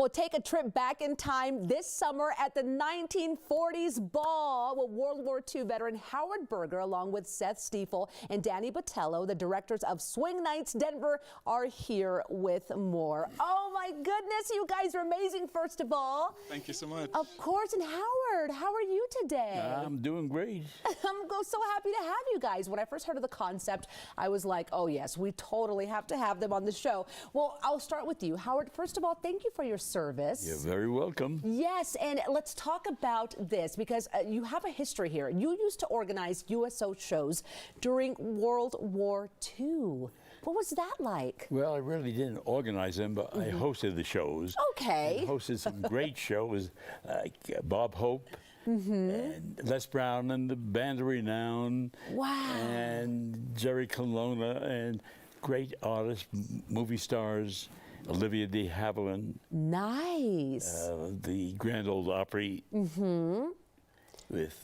Well, take a trip back in time this summer at the 1940s ball. Well, World War II veteran Howard Berger, along with Seth Stiefel and Danny Botello, the directors of Swing Nights Denver, are here with more. Oh my goodness, you guys are amazing, first of all. Thank you so much. Of course. And Howard, how are you today? I'm doing great. I'm so happy to have you guys. When I first heard of the concept, I was like, oh yes, we totally have to have them on the show. Well, I'll start with you. Howard, first of all, thank you for your service. You're very welcome. Yes, and let's talk about this because you have a history here. You used to organize USO shows during World War II. What was that like? Well, I really didn't organize them, but I hosted the shows. Okay. And hosted some great shows like Bob Hope and Les Brown and the Band of Renown. Wow. And Jerry Colonna and great artists, movie stars, Olivia de Havilland. Nice. The Grand Ole Opry with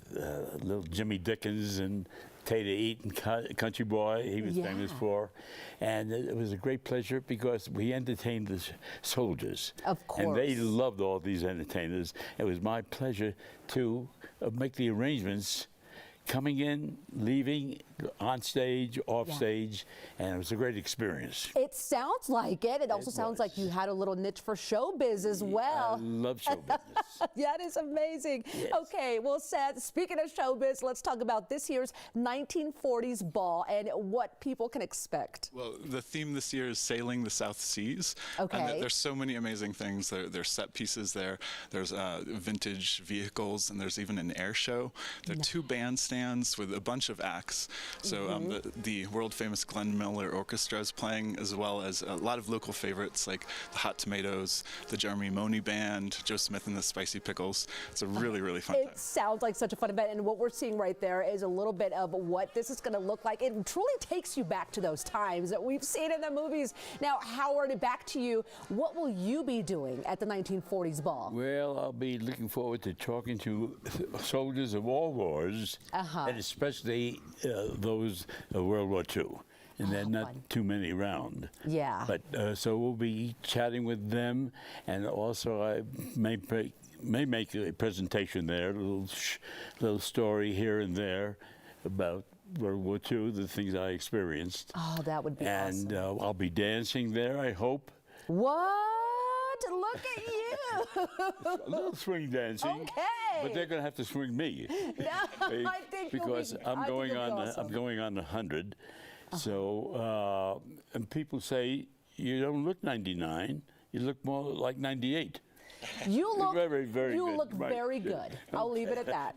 little Jimmy Dickens and Tater Eaton, Country Boy, he was famous for. And it was a great pleasure because we entertained the soldiers. Of course. And they loved all these entertainers. It was my pleasure to make the arrangements, coming in, leaving, on stage, off stage, and it was a great experience. It sounds like it. It also sounds like you had a little niche for showbiz as well. I love show business. That is amazing. Yes. Okay, well, Seth, speaking of showbiz, let's talk about this year's 1940s ball and what people can expect. Well, the theme this year is Sailing the South Seas. Okay. And there's so many amazing things. There's set pieces there. There's vintage vehicles, and there's even an air show. There are two bandstands with a bunch of acts. So the world-famous Glenn Miller Orchestra is playing, as well as a lot of local favorites like the Hot Tomatoes, the Jeremy Money Band, Joe Smith and the Spicy Pickles. It's a really, really fun time. It sounds like such a fun event, and what we're seeing right there is a little bit of what this is going to look like. It truly takes you back to those times that we've seen in the movies. Now, Howard, back to you. What will you be doing at the 1940s ball? Well, I'll be looking forward to talking to soldiers of all wars, and especially those of World War II. And there are not too many around. Yeah. But so we'll be chatting with them, and also I may make a presentation there, a little story here and there about World War II, the things I experienced. Oh, that would be awesome. And I'll be dancing there, I hope. What? Look at you. A little swing dancing. Okay. But they're going to have to swing me. No, I think because I'm going on 100. So and people say you don't look 99. You look more like 98. You look very, very you good. look very good. I'll leave it at that.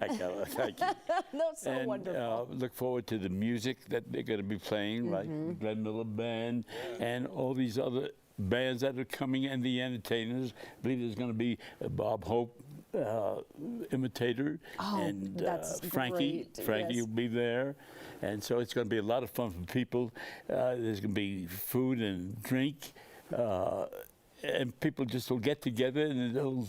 Thank you. That's so wonderful. Look forward to the music that they're going to be playing, like the Glenn Miller Band and all these other bands that are coming, and the entertainers. I believe there's going to be a Bob Hope imitator, and that's Frankie. great. Frankie will be there, and so it's going to be a lot of fun for people. There's going to be food and drink, and people just will get together and they'll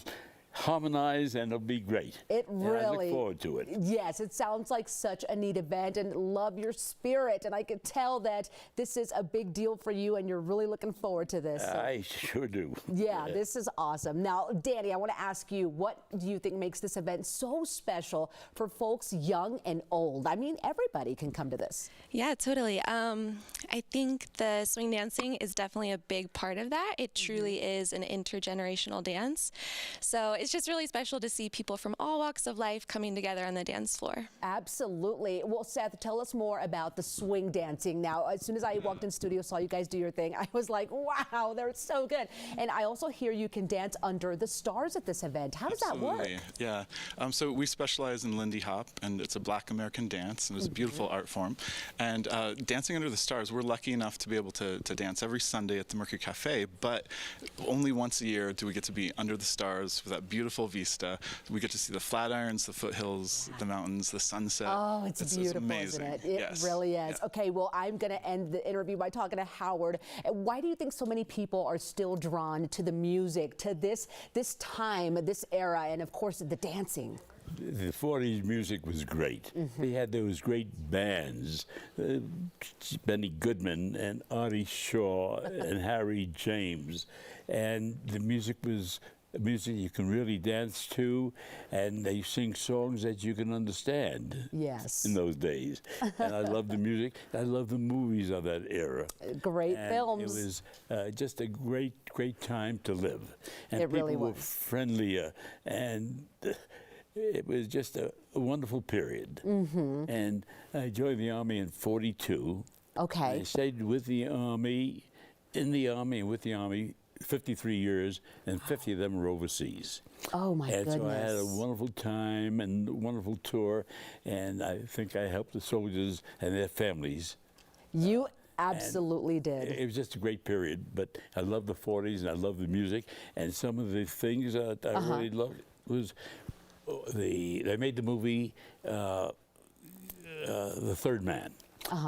harmonize, and it'll be great. It really. And I look forward to it. Yes, it sounds like such a neat event, and love your spirit. And I could tell that this is a big deal for you, and you're really looking forward to this. I sure do. Yeah, this is awesome. Now, Danny, I want to ask you, what do you think makes this event so special for folks young and old? I mean, everybody can come to this. Yeah, totally. I think the swing dancing is definitely a big part of that. It truly is an intergenerational dance. So it's just really special to see people from all walks of life coming together on the dance floor. Absolutely. Well, Seth, tell us more about the swing dancing. Now, as soon as I walked in studio, saw you guys do your thing, I was like, wow, they're so good. And I also hear you can dance under the stars at this event. How does that work? Yeah. So we specialize in Lindy Hop, and it's a Black American dance, and it's a beautiful art form. And dancing under the stars, we're lucky enough to be able to dance every Sunday at the Mercury Cafe, but only once a year do we get to be under the stars with that beautiful vista. We get to see the Flatirons, the foothills, the mountains, the sunset. Oh, it's beautiful, amazing. Isn't it? It really is. Yeah. Okay, well, I'm going to end the interview by talking to Howard. Why do you think so many people are still drawn to the music, to this time, this era, and of course the dancing? The 40s music was great. They had those great bands, Benny Goodman and Artie Shaw and Harry James, and the music was music you can really dance to, and they sing songs that you can understand. Yes. In those days. And I love the music. I love the movies of that era. Great And films. it was just a great, great time to live. And It really people were was. friendlier, and it was just a wonderful period. And I joined the Army in '42. Okay. I stayed with the Army, in the Army, and with the Army 53 years, and 50 of them were overseas. Oh my And goodness. so I had a wonderful time and a wonderful tour, and I think I helped the soldiers and their families. You absolutely did. It was just a great period, but I love the 40s and I love the music, and some of the things that I really loved was they made the movie The Third Man.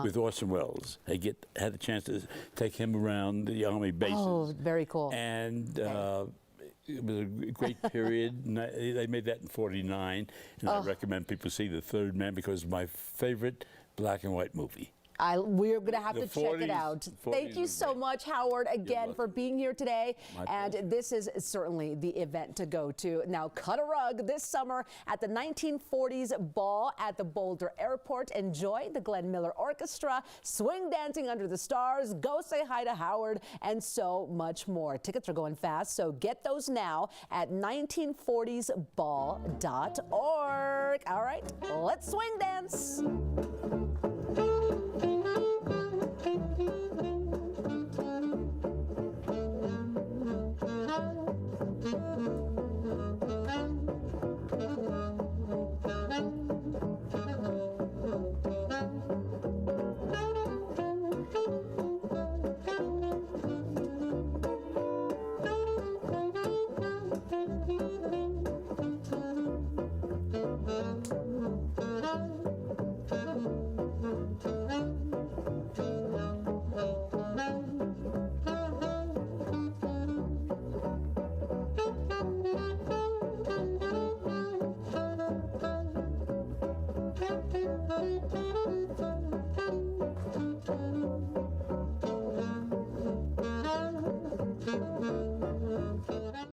With Orson Welles. I had a chance to take him around the Army bases. Oh, very cool. And it was a great period. And they made that in '49, and I recommend people see The Third Man because it's my favorite black and white movie. We're going to have The to check it 40s out. Thank you was so great. much, Howard, again for welcome. being here today. My And pleasure. this is certainly the event to go to. Now, cut a rug this summer at the 1940s Ball at the Boulder Airport. Enjoy the Glenn Miller Orchestra, swing dancing under the stars, go say hi to Howard, and so much more. Tickets are going fast, so get those now at 1940sball.org. All right, let's swing dance.